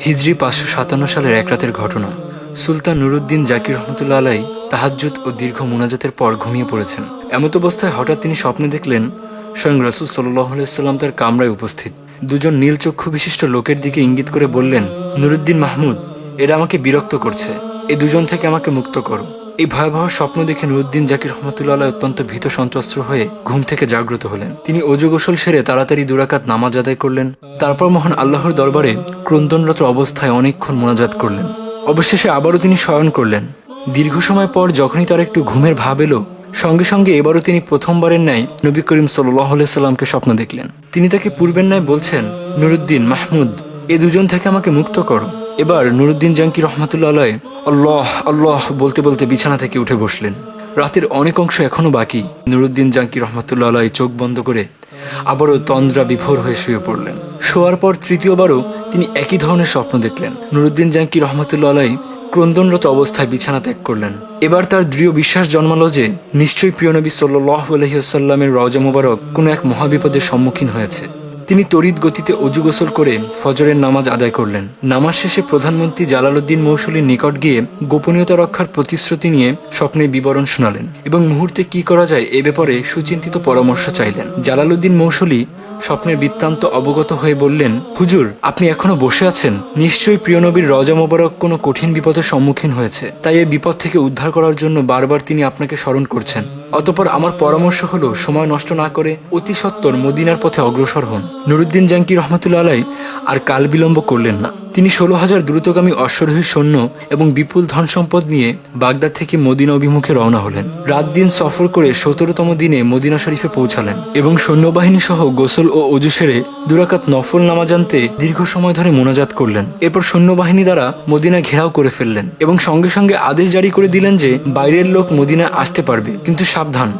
হিজরি 557 সালের এক রাতের ঘটনা। সুলতান নুরুদ্দিন জাকির রহমতুল্লাহ আলাই তাহাজ্জুদ ও দীর্ঘ মুনাজাতের পর ঘুমিয়ে পড়েছেন। এমত অবস্থায় হঠাৎ তিনি স্বপ্নে দেখলেন স্বয়ং রাসূল সাল্লাল্লাহু আলাইহি ওয়াসাল্লাম তার কামরায় উপস্থিত। দুজন নীল চক্ষু বিশিষ্ট লোকের দিকে ইঙ্গিত করে বললেন, নুরুদ্দিন মাহমুদ, এরা আমাকে বিরক্ত করছে, এই দুজন থেকে আমাকে মুক্ত করো। এই ভয়াবহ স্বপ্ন দেখে নুরুদ্দিন জাকির রহমতুল্লাহ আলাই অত্যন্ত ভীত সন্ত্রস্ত হয়ে ঘুম থেকে জাগ্রত হলেন। তিনি অজু গোসল সেরে তাড়াতাড়ি 2 রাকাত নামাজ আদায় করলেন। তারপর মহান আল্লাহর দরবারে ক্রন্দনরত অবস্থায় অনেকক্ষণ মোনাজাত করলেন। অবশেষে আবারও তিনি শয়ন করলেন। দীর্ঘ সময় পর যখনই তার একটু ঘুমের ভাব এলো, সঙ্গে সঙ্গে এবারও তিনি প্রথমবারের ন্যায় নবী করিম সাল্লাল্লাহু আলাইহি সাল্লামকে স্বপ্ন দেখলেন। তিনি তাকে পূর্বের ন্যায় বলছেন, নুরুদ্দিন মাহমুদ, এই দুজন থেকে আমাকে মুক্ত করো। এবার নুরুদ্দিন জাকির রহমতুল্লাহ আলাই আল্লাহ আল্লাহ বলতে বলতে বিছানা থেকে উঠে বসলেন। রাতের অনেক অংশ এখনো বাকি। নুরুদ্দিন জাকির রহমতুল্লাহ আলাই চোখ বন্ধ করে আবারও তন্দ্রা বিভোর হয়ে শুয়ে পড়লেন। শোয়ার পর তৃতীয়বারও তিনি একই ধরনের স্বপ্ন দেখলেন। নুরুদ্দিন জাকির রহমতুল্লাহ আলাই ক্রন্দনরত অবস্থায় বিছানা ত্যাগ করলেন। এবার তার দৃঢ় বিশ্বাস জন্মালো যে নিশ্চয়ই প্রিয় নবী সাল্লাল্লাহু আলাইহি ওয়াসাল্লামের রওজা মোবারক কোনো এক মহাবিপদের সম্মুখীন হয়েছে। তিনি তড়িৎ গতিতে অজু গোসল করে ফজরের নামাজ আদায় করলেন। নামাজ শেষে প্রধানমন্ত্রী জালালউদ্দিন মৌসুলির নিকট গিয়ে গোপনীয়তা রক্ষার প্রতিশ্রুতি নিয়ে স্বপ্নের বিবরণ শোনালেন এবং মুহূর্তে কি করা যায় এ ব্যাপারে সুচিন্তিত পরামর্শ চাইলেন। জালালউদ্দিন মৌসুলি স্বপ্নের বৃত্তান্ত অবগত হয়ে বললেন, হুজুর, আপনি এখনো বসে আছেন? নিশ্চয়ই প্রিয় নবীর রওজা মোবারক কোনো কঠিন বিপদের সম্মুখীন হয়েছে, তাই এই বিপদ থেকে উদ্ধার করার জন্য বারবার তিনি আপনাকে স্মরণ করছেন। অতঃপর আমার পরামর্শ হলো, সময় নষ্ট না করে অতি সত্বর মদিনার পথে অগ্রসর হন। নুরুদ্দিন জাকির রহমতুল্লাহ আলাই আর কাল বিলম্ব করলেন না। তিনি 16,000 দ্রুতগামী অশ্বারোহী সৈন্য এবং বিপুল ধন সম্পদ নিয়ে বাগদাদ থেকে মদিনা অভিমুখে রওনা হলেন। রাত দিন সফর করে 17তম দিনে মদিনা শরীফে পৌঁছালেন এবং সৈন্যবাহিনী সহ গোসল ও অজু সেরে 2 রাকাত নফল নামাজ আনতে দীর্ঘ সময় ধরে মোনাজাত করলেন। এরপর সৈন্যবাহিনী দ্বারা মদিনা ঘেরাও করে ফেললেন এবং সঙ্গে সঙ্গে আদেশ জারি করে দিলেন যে বাইরের লোক মদিনা আসতে পারবে, কিন্তু সাবধান,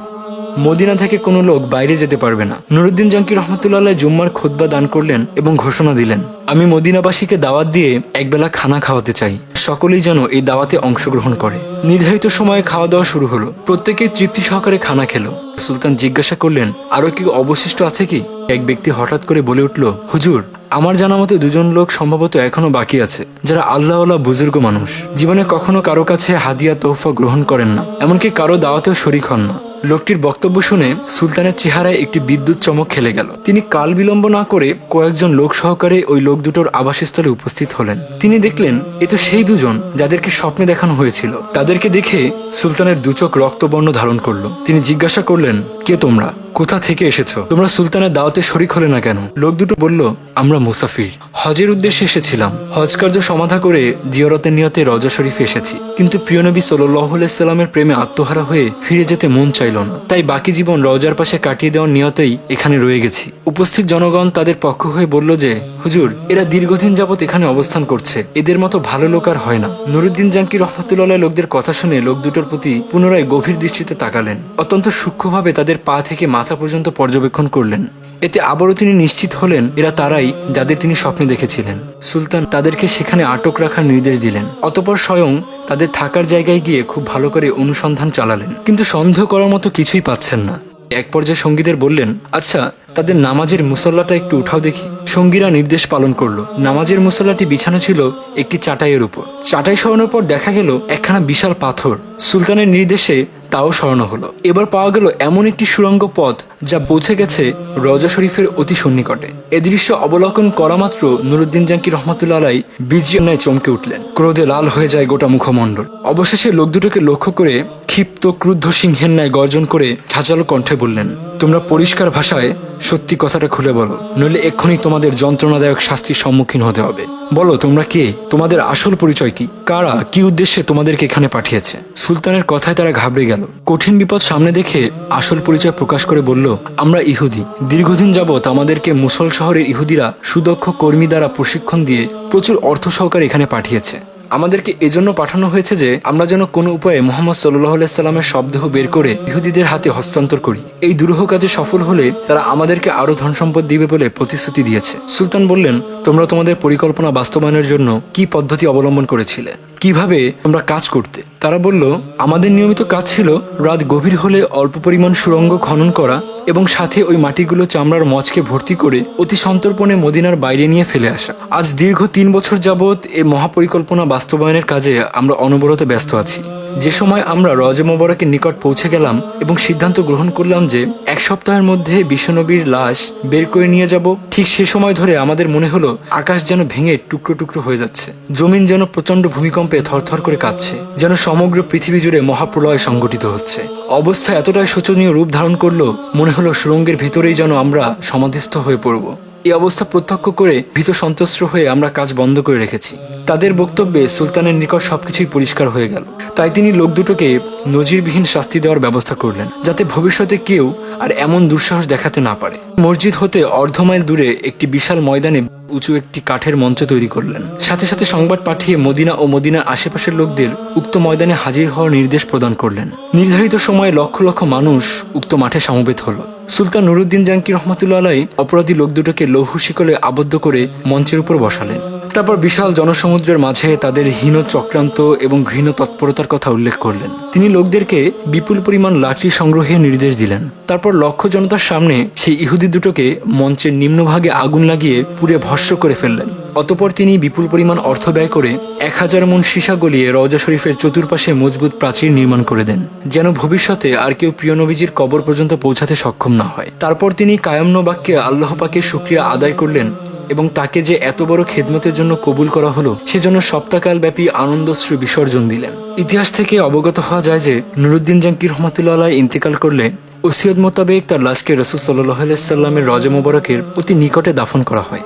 মদিনা থেকে কোনো লোক বাইরে যেতে পারবে না। নুরুদ্দিন জাকির রহমতুল্লাহ আলাই জুম্মার খুতবা দান করলেন এবং ঘোষণা দিলেন, আমি মদিনাবাসীকে দাওয়াত দিয়ে একবেলা খানা খাওয়াতে চাই, সকলেই যেন এই দাওয়াতে অংশগ্রহণ করে। নির্ধারিত সময়ে খাওয়া দাওয়া শুরু হলো। প্রত্যেকেই তৃপ্তি সহকারে খানা খেলো। সুলতান জিজ্ঞাসা করলেন, আরো কি অবশিষ্ট আছে কি? এক ব্যক্তি হঠাৎ করে বলে উঠল, হুজুর, আমার জানা মতে 2জন লোক সম্ভবত এখনো বাকি আছে, যারা আল্লাহওয়ালা বুজুর্গ মানুষ, জীবনে কখনো কারো কাছে হাদিয়া তোহফা গ্রহণ করেন না, এমনকি কারো দাওয়াতেও শরিক হন না। লোকটির বক্তব্য শুনে সুলতানের চেহারায় একটি বিদ্যুৎ চমক খেলে গেল। তিনি কাল বিলম্ব না করে কয়েকজন লোক সহকারে ওই লোক দুটোর আবাসস্থলে উপস্থিত হলেন। তিনি দেখলেন এ তো সেই 2জন যাদেরকে স্বপ্নে দেখানো হয়েছিল। তাদেরকে দেখে সুলতানের 2 চোখ রক্তবর্ণ ধারণ করলো। তিনি জিজ্ঞাসা করলেন, কে তোমরা? কোথা থেকে এসেছো? তোমরা সুলতানের দাওয়াতে শরিক হলে না কেন? লোক দুটো বলল, আমরা মুসাফির, হজের উদ্দেশ্যে এসেছিলাম। হজ কার্য সমাধা করে জিয়ারতের নিয়তে রওজা শরীফে এসেছি, কিন্তু প্রিয় নবী সাল্লাল্লাহু আলাইহি সাল্লামের প্রেমে আত্মহারা হয়ে ফিরে যেতে মন চাইল না, তাই বাকি জীবন রওজার পাশে কাটিয়ে দেওয়ার নিয়তেই এখানে রয়ে গেছি। উপস্থিত জনগণ তাদের পক্ষ হয়ে বলল যে, হুজুর, এরা দীর্ঘদিন যাবত এখানে অবস্থান করছে, এদের মতো ভালো লোক আর হয় না। নুরুদ্দিন জাকির রহমতুল্লাহ আলাই লোকদের কথা শুনে লোক দুটোর প্রতি পুনরায় গভীর দৃষ্টিতে তাকালেন। অত্যন্ত সূক্ষ্মভাবে তাদের পা থেকে মাথা পর্যন্ত পর্যবেক্ষণ করলেন। এতে আবারও তিনি নিশ্চিত হলেন এরা তারাই যাদের তিনি স্বপ্নে দেখেছিলেন। সুলতান তাদেরকে সেখানে আটক রাখার নির্দেশ দিলেন। অতঃপর স্বয়ং তাদের থাকার জায়গায় গিয়ে খুব ভালো করে অনুসন্ধান চালালেন, কিন্তু সন্দেহ করার মতো কিছুই পাচ্ছেন না। এক পর্যায়ে সঙ্গীদের বললেন, আচ্ছা, তাদের নামাজের মুসল্লাটা একটু উঠাও দেখি। সঙ্গীরা নির্দেশ পালন করলো। নামাজের মুসল্লাটি বিছানো ছিল একটি চাটাইয়ের উপর। চাটাই সরানোর পর দেখা গেল একখানা বিশাল পাথর। সুলতানের নির্দেশে তাও সরানো হলো। এবার পাওয়া গেল এমন একটি সুড়ঙ্গ পথ যা পৌঁছে গেছে রওজা শরীফের অতি সন্নিকটে। এ দৃশ্য অবলোকন করা মাত্র নুরুদ্দিন জাকির রহমতুল্লাহ আলাই বীর্যের ন্যায় চমকে উঠলেন। ক্রোধে লাল হয়ে যায় গোটা মুখমণ্ডল। অবশেষে লোক দুটোকে লক্ষ্য করে ক্ষিপ্ত ক্রুদ্ধ সিংহের ন্যায় গর্জন করে ঝাঁঝালো কণ্ঠে বললেন, তোমরা পরিষ্কার ভাষায় সত্যি কথাটা খুলে বলো, নইলে এক্ষুনি তোমাদের যন্ত্রণাদায়ক শাস্তির সম্মুখীন হতে হবে। বলো, তোমরা কে? তোমাদের আসল পরিচয় কি? কারা কি উদ্দেশ্যে তোমাদেরকে এখানে পাঠিয়েছে? সুলতানের কথায় তারা ঘাবড়ে গেল। কঠিন বিপদ সামনে দেখে আসল পরিচয় প্রকাশ করে বলল, আমরা ইহুদি। দীর্ঘদিন যাবৎ আমাদেরকে মুসল শহরের ইহুদিরা সুদক্ষ কর্মী দ্বারা প্রশিক্ষণ দিয়ে প্রচুর অর্থ সহকারে এখানে পাঠিয়েছে। আমাদেরকে এজন্য পাঠানো হয়েছে যে আমরা যেন কোনো উপায়ে মুহাম্মদ সাল্লাল্লাহু আলাইহি সাল্লামের শবদেহ বের করে ইহুদিদের হাতে হস্তান্তর করি। এই দুরূহ কাজে সফল হলে তারা আমাদেরকে আরো ধন সম্পদ দিবে বলে প্রতিশ্রুতি দিয়েছে। সুলতান বললেন, তোমরা তোমাদের পরিকল্পনা বাস্তবায়নের জন্য কি পদ্ধতি অবলম্বন করেছিলে? কিভাবে তোমরা কাজ করতে? তারা বলল, আমাদের নিয়মিত কাজ ছিল রাত গভীর হলে অল্প পরিমাণ সুড়ঙ্গ খনন করা এবং সাথে ওই মাটিগুলো চামড়ার মচকে ভর্তি করে অতি সন্তর্পণে মদিনার বাইরে নিয়ে ফেলে আসা। আজ দীর্ঘ 3 বছর যাবৎ এই মহাপরিকল্পনা বাস্তবায়নের কাজে আমরা অনবরত ব্যস্ত আছি। যে সময় আমরা রওজা মোবারকের নিকট পৌঁছে গেলাম এবং সিদ্ধান্ত গ্রহণ করলাম যে 1 সপ্তাহের মধ্যে বিশ্বনবীর লাশ বের করে নিয়ে যাব, ঠিক সে সময় ধরে আমাদের মনে হলো আকাশ যেন ভেঙে টুকরো টুকরো হয়ে যাচ্ছে, জমিন যেন প্রচন্ড ভূমিকম্পে থরথর করে কাঁপছে, যেন সমগ্র পৃথিবী জুড়ে মহাপ্রলয় সংঘটিত হচ্ছে। অবস্থা এতটাই শোচনীয় রূপ ধারণ করলো, মনে হলো সুড়ঙ্গের ভিতরেই যেন আমরা সমাধিস্থ হয়ে পড়ব। এই অবস্থা প্রত্যক্ষ করে ভীত সন্ত্রস্ত হয়ে আমরা কাজ বন্ধ করে রেখেছি। তাদের বক্তব্যে সুলতানের নিকট সবকিছুই পরিষ্কার হয়ে গেল। তাই তিনি লোক দুটোকে নজিরবিহীন শাস্তি দেওয়ার ব্যবস্থা করলেন, যাতে ভবিষ্যতে কেউ আর এমন দুঃসাহস দেখাতে না পারে। মসজিদ হতে অর্ধ মাইল দূরে একটি বিশাল ময়দানে উঁচু একটি কাঠের মঞ্চ তৈরি করলেন। সাথে সাথে সংবাদ পাঠিয়ে মদিনা ও মদিনার আশেপাশের লোকদের উক্ত ময়দানে হাজির হওয়ার নির্দেশ প্রদান করলেন। নির্ধারিত সময়ে লক্ষ লক্ষ মানুষ উক্ত মাঠে সমবেত হল। সুলতান নুরুদ্দিন জাঙ্গি রহমতুল্লাহ আলাই অপরাধী লোক দুটোকে লৌহ শিকলে আবদ্ধ করে মঞ্চের উপর বসালেন। তারপর বিশাল জনসমুদ্রের মাঝে তাদের হীন চক্রান্ত এবং ঘৃণ তৎপরতার কথা উল্লেখ করলেন। তিনি লোকদেরকে বিপুল পরিমাণ লাঠি সংগ্রহের নির্দেশ দিলেন। তারপর লক্ষ জনতার সামনে সেই ইহুদি দুটোকে মঞ্চের নিম্নভাগে আগুন লাগিয়ে পুড়ে ভস্ম করে ফেললেন। অতঃপর তিনি বিপুল পরিমাণ অর্থ ব্যয় করে 1000 মণ সীসা গলিয়ে রওজা শরীফের চতুর্পাশে মজবুত প্রাচীর নির্মাণ করে দেন, যেন ভবিষ্যতে আর কেউ প্রিয় নবীজির কবর পর্যন্ত পৌঁছাতে সক্ষম না হয়। তারপর তিনি কায়াম্ন বাক্যে আল্লাহ পাকের শুকরিয়া আদায় করলেন এবং তাকে যে এত বড় খেদমতের জন্য কবুল করা হলো সেজন্য সপ্তাহকাল ব্যাপী আনন্দশ্রু বিসর্জন দিলেন। ইতিহাস থেকে অবগত হওয়া যায় যে নুরুদ্দিন জাঙ্গি রহমতুল্লাহ আলাই ইন্তেকাল করলে ওসিয়ত মোতাবেক তার লাশকে রাসূল সাল্লাল্লাহু আলাইহি ওয়াসাল্লামের রওজা মোবারকের অতি নিকটে দাফন করা হয়।